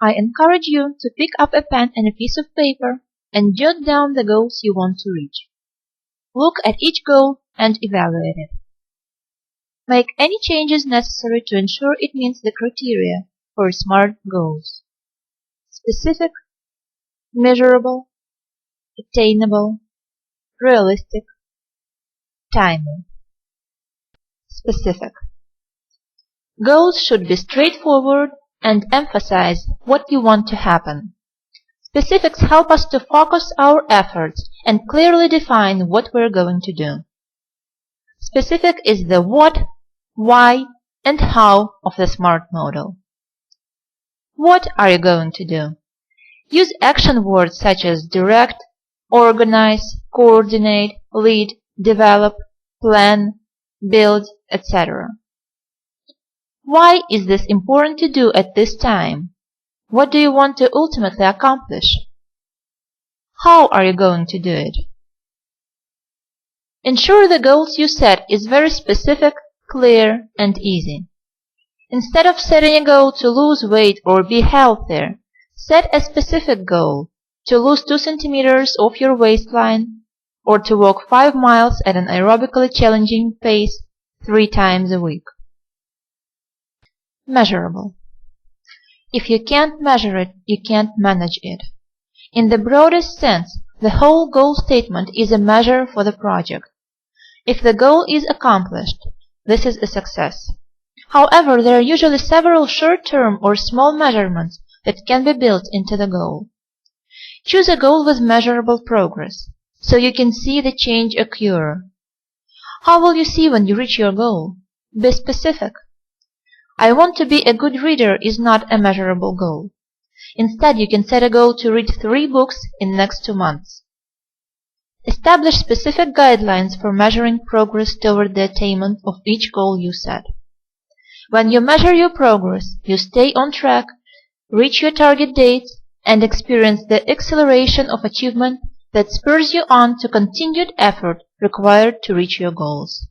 I encourage you to pick up a pen and a piece of paper and jot down the goals you want to reach. Look at each goal and evaluate it. Make any changes necessary to ensure it meets the criteria for SMART goals: specific, measurable, attainable, realistic, timely. Specific. Goals should be straightforward and emphasize what you want to happen. Specifics help us to focus our efforts and clearly define what we're going to do. Specific is the what, why, and how of the SMART model. What are you going to do? Use action words such as direct, organize, coordinate, lead, develop, plan, build, etc. Why is this important to do at this time? What do you want to ultimately accomplish? How are you going to do it? Ensure the goals you set is very specific, clear, and easy. Instead of setting a goal to lose weight or be healthier, set a specific goal to lose 2 centimeters off your waistline or to walk 5 miles at an aerobically challenging pace 3 times a week. Measurable. If you can't measure it, you can't manage it. In the broadest sense, the whole goal statement is a measure for the project. If the goal is accomplished, this is a success. However, there are usually several short-term or small measurements that can be built into the goal. Choose a goal with measurable progress, so you can see the change occur. How will you see when you reach your goal? Be specific. I want to be a good reader is not a measurable goal. Instead, you can set a goal to read 3 books in the next 2 months. Establish specific guidelines for measuring progress toward the attainment of each goal you set. When you measure your progress, you stay on track, reach your target dates, and experience the acceleration of achievement that spurs you on to continued effort required to reach your goals.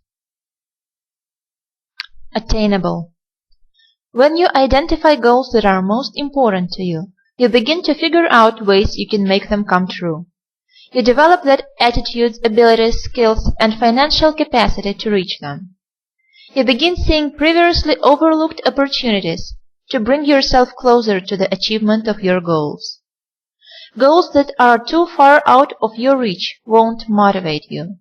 Attainable. When you identify goals that are most important to you, you begin to figure out ways you can make them come true. You develop that attitudes, abilities, skills, and financial capacity to reach them. You begin seeing previously overlooked opportunities to bring yourself closer to the achievement of your goals. Goals that are too far out of your reach won't motivate you.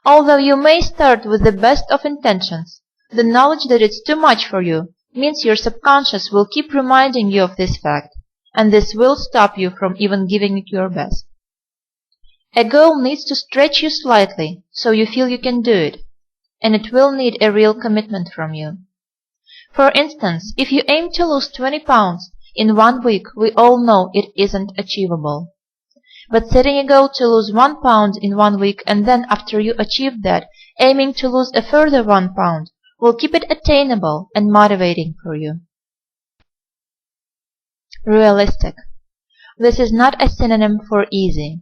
Although you may start with the best of intentions, the knowledge that it's too much for you means your subconscious will keep reminding you of this fact, and this will stop you from even giving it your best. A goal needs to stretch you slightly so you feel you can do it, and it will need a real commitment from you. For instance, if you aim to lose 20 pounds in 1 week, we all know it isn't achievable. But setting a goal to lose 1 pound in 1 week and then after you achieve that, aiming to lose a further 1 pound will keep it attainable and motivating for you. Realistic. This is not a synonym for easy.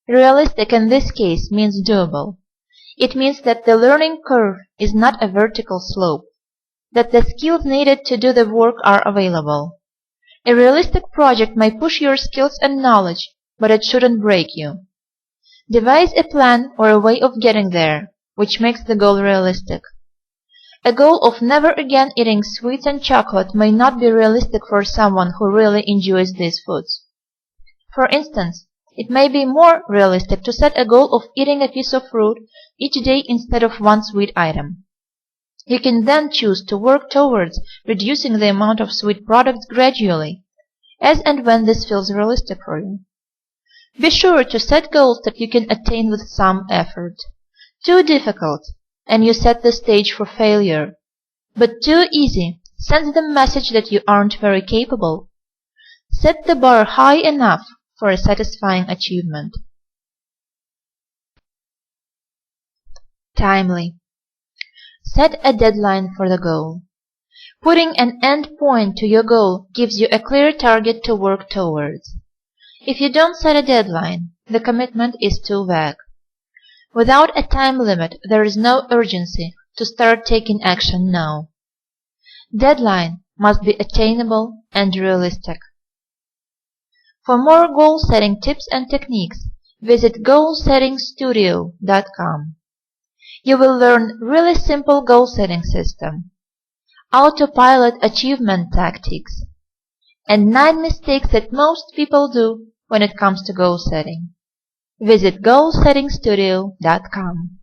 Realistic in this case means doable. It means that the learning curve is not a vertical slope, that the skills needed to do the work are available. A realistic project may push your skills and knowledge, but it shouldn't break you. Devise a plan or a way of getting there, which makes the goal realistic. A goal of never again eating sweets and chocolate may not be realistic for someone who really enjoys these foods. For instance, it may be more realistic to set a goal of eating a piece of fruit each day instead of 1 sweet item. You can then choose to work towards reducing the amount of sweet products gradually, as and when this feels realistic for you. Be sure to set goals that you can attain with some effort. Too difficult, and you set the stage for failure. But too easy sends the message that you aren't very capable. Set the bar high enough for a satisfying achievement. Timely. Set a deadline for the goal. Putting an end point to your goal gives you a clear target to work towards. If you don't set a deadline, the commitment is too vague. Without a time limit, there is no urgency to start taking action now. Deadline must be attainable and realistic. For more goal-setting tips and techniques, visit goalsettingstudio.com. You will learn really simple goal-setting system, autopilot achievement tactics, and 9 mistakes that most people do when it comes to goal setting. Visit goalsettingstudio.com.